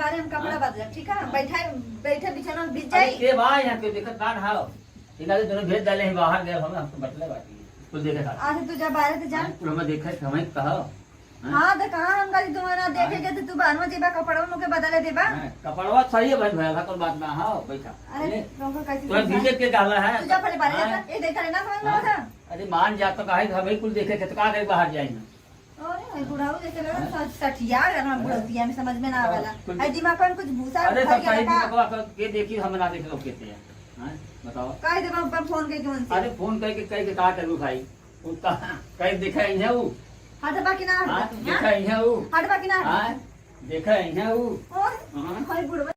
बारे हम कपड़ा बदल ठीक है बैठा बैठे बिछाना बिछ जाई के भाई यहां के दिक्कत ना हां इन्होंने दोनों भेज डाले हैं बाहर गए हम हमको बतले बात कुछ देखे था आज तू जब बाहर से जा तू हमें देखे हमें कहा हां तो कहां हम गाड़ी तुम्हारा देखेगे तो तू बाहर में जेबा कपड़ा मुके बदले देबा कपड़वा सही है भाई भैया कोई बात ना हां बैठा अरे रोको कैसे तो भीजे के डाला है तू जा पहले बाहर जा ये देख लेना समझ में था अरे मान जा तो काहे हमें कुल देखे के का बाहर जाएंगे अरे बुढ़ाऊ जैसे लगा सठिया हम बुढ़तिया में समझ में ना आवेला आई दिमाग में कुछ भूसा अरे सब सही दिमाग के देखी हम ना देख लोग कहते हैं हां बताओ काहे देबा पर फोन के कौन से अरे फोन करके कह के का करू भाई उसका कह दिखा है वो हाथ बाकी ना देखा है वो हाथ बाकी ना हां देखा है वो और हाय बुढ़वा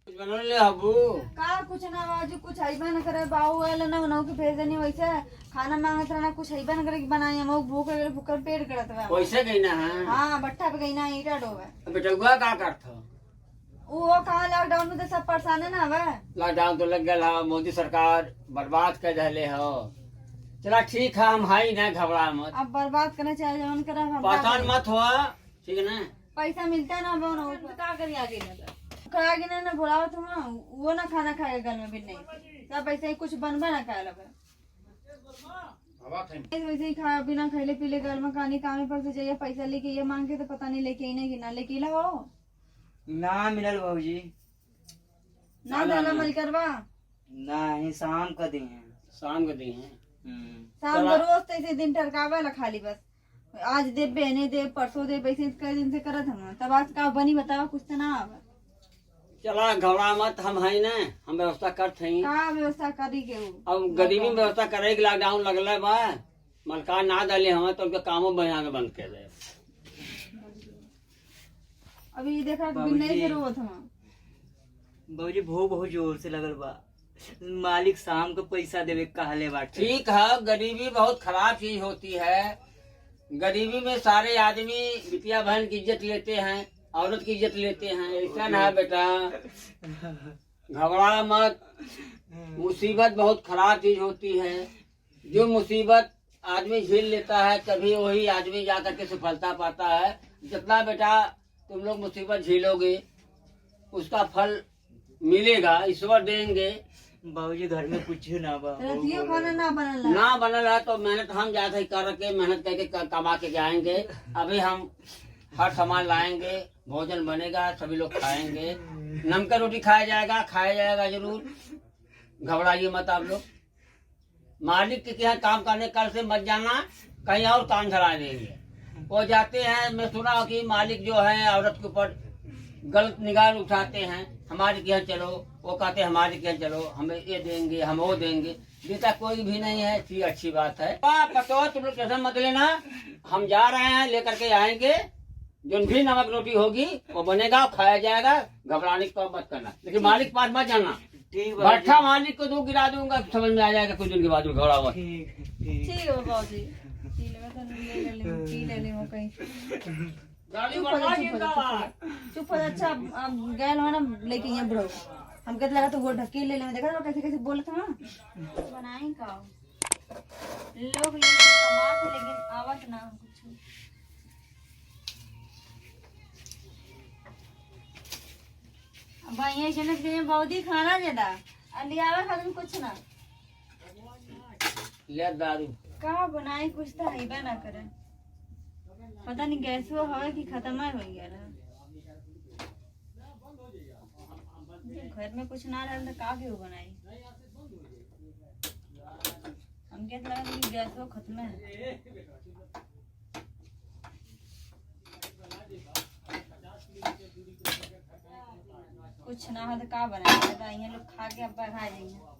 बनले हबू का कुछ ना बाजू कुछ आइबा न करे बाऊ वाला ना उनों के भेज देनी वैसे खाना मांगत रहना कुछ आइबा न करे कि बनाई हम भूख लगे भूखर पेट करत बा पैसे गई ना है हां बट्टा पे गई ना ईटा डोबे बेटुआ का करत वो कहां लॉकडाउन में तो सब परेशान है ना हवे लॉकडाउन तो लग गया मोदी सरकार बर्बाद कर रहले हो चला ठीक है हम हाई ना घबरा मत अब बर्बाद करना चाहे जवन करे हम परेशान मत हो ठीक है ना पैसा मिलता है ना वो का करी आगे ना का आगे ना बुलाओ तुम वो ना खाना खाएगा घर में भी नहीं सब ऐसे ही कुछ बनबा ना खाए लगे वैसे ही खा बिना खैले पीले घर में कहानी काम पर से जाइए पैसा लेके ये मांग के तो पता नहीं लेके ही नहीं ना लेके ला हो ना मिलल बाबूजी ना दाना मल करवा नहीं शाम का दिन है शाम को दी है शाम को रोज तो ऐसे दिन टरकावा ला खाली बस आज दे बहने दे परसों दे वैसे कई दिन से करत हम तब आज का बनी बतावा कुछ तो ना आवा चला घबरा मत हम है ना हम व्यवस्था करते हैं का व्यवस्था करी के अब गरीबी में व्यवस्था करे के लॉकडाउन लगल बा मलकार ना डाले हम तो उनके कामों बना के बंद कर दे अभी देखा बिन नहीं से रोत हम बाबूजी भूख बहुत जोर से लगल बा मालिक शाम को पैसा देवे कहले बाटे ठीक है गरीबी बहुत खराब चीज होती है गरीबी में सारे आदमी बिटिया बहन की इज्जत लेते हैं औरत की इज्जत लेते हैं ऐसा ना है बेटा घबरा मत मुसीबत बहुत खराब चीज होती है जो मुसीबत आदमी झेल लेता है तभी वही आदमी जाकर के सफलता पाता है जितना बेटा तुम लोग मुसीबत झेलोगे उसका फल मिलेगा ईश्वर देंगे बाबूजी घर में कुछ ना बा रतियो खाना ना बनल ना बनल है तो मेहनत हम ज्यादा ही करके मेहनत करके कमा के जाएंगे अभी हम हर सामान लाएंगे भोजन बनेगा सभी लोग खाएंगे नमक रोटी खाया जाएगा जरूर घबराइए मत आप लोग मालिक के यहाँ काम करने कल से मत जाना कहीं और काम धरा देंगे वो जाते हैं मैं सुना कि मालिक जो है औरत के ऊपर गलत निगाह उठाते हैं हमारे यहाँ चलो वो कहते हैं हमारे यहाँ चलो हमें ये देंगे हम वो देंगे देता कोई भी नहीं है ठीक अच्छी बात है पतो तुम लोग टेंशन मत लेना हम जा रहे हैं लेकर के आएंगे जो भी नमक रोटी होगी वो बनेगा खाया जाएगा घबराने की मत करना लेकिन मालिक पास मत जाना ठीक भट्ठा मालिक को दो गिरा दूंगा समझ में आ जाएगा कुछ दिन के बाद में घबरा हुआ ठीक है बाबूजी ले ले वो कहीं चुप हो अच्छा अब गए हो ना लेके यहाँ बुढ़ो हम कहते लगा तो वो ढक्की ले ले देखा कैसे कैसे बोले था बनाई का लोग कमाते लेकिन आवत ना कुछ भाई ये जनक के बहुत ही खाना ज्यादा लियावा खातिर कुछ ना ले दारू का बनाई कुछ तो है ना करे पता नहीं गैस वो हवा की खत्म हो गया ना घर में कुछ ना रहता का भी हो बनाई हम क्या लगा कि गैस वो खत्म है कुछ ना हो तो का बनाए ये लोग खा के अब खा जाएंगे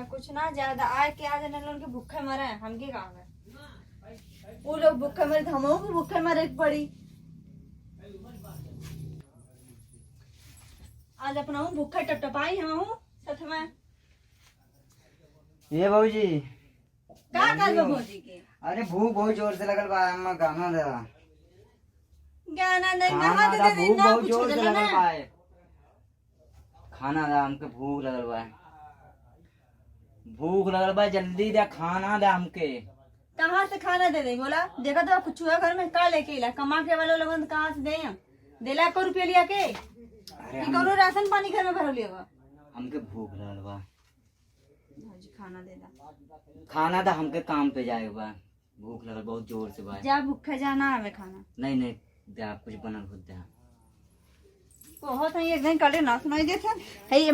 कुछ ना ज्यादा आए के आज लोग के भूखे मरे हम के काम है वो लोग भूखे मरे हम भूखे मरे पड़ी आज अपना भूखा टपटपाई हम सथ में ये बाबूजी का कर बो भौजी के अरे भूख बहुत जोर से लगल बा अम्मा गाना दे गाना नहीं खाना नहा दा दे भूख ना बहुत कुछ जोर से जला लगल ना बा खाना दा हमके भूख लगल बा जल्दी दे खाना दे हमके कहाँ से खाना दे दे बोला देखा तो कुछ हुआ घर में का लेके इला कमा के वाले लोगन कहाँ से दे देला को रुपया लिया के अरे कि कौनो राशन पानी घर में भर लिया हमके भूख लगल बा भौजी खाना दे दा खाना दा हमके काम पे जाए बा भूख लगल बहुत जोर से बा जा भूखे जाना आवे खाना नहीं नहीं दे आप कुछ बनल खुद दे बहुत है एक दिन कले ना सुनाई देते है ये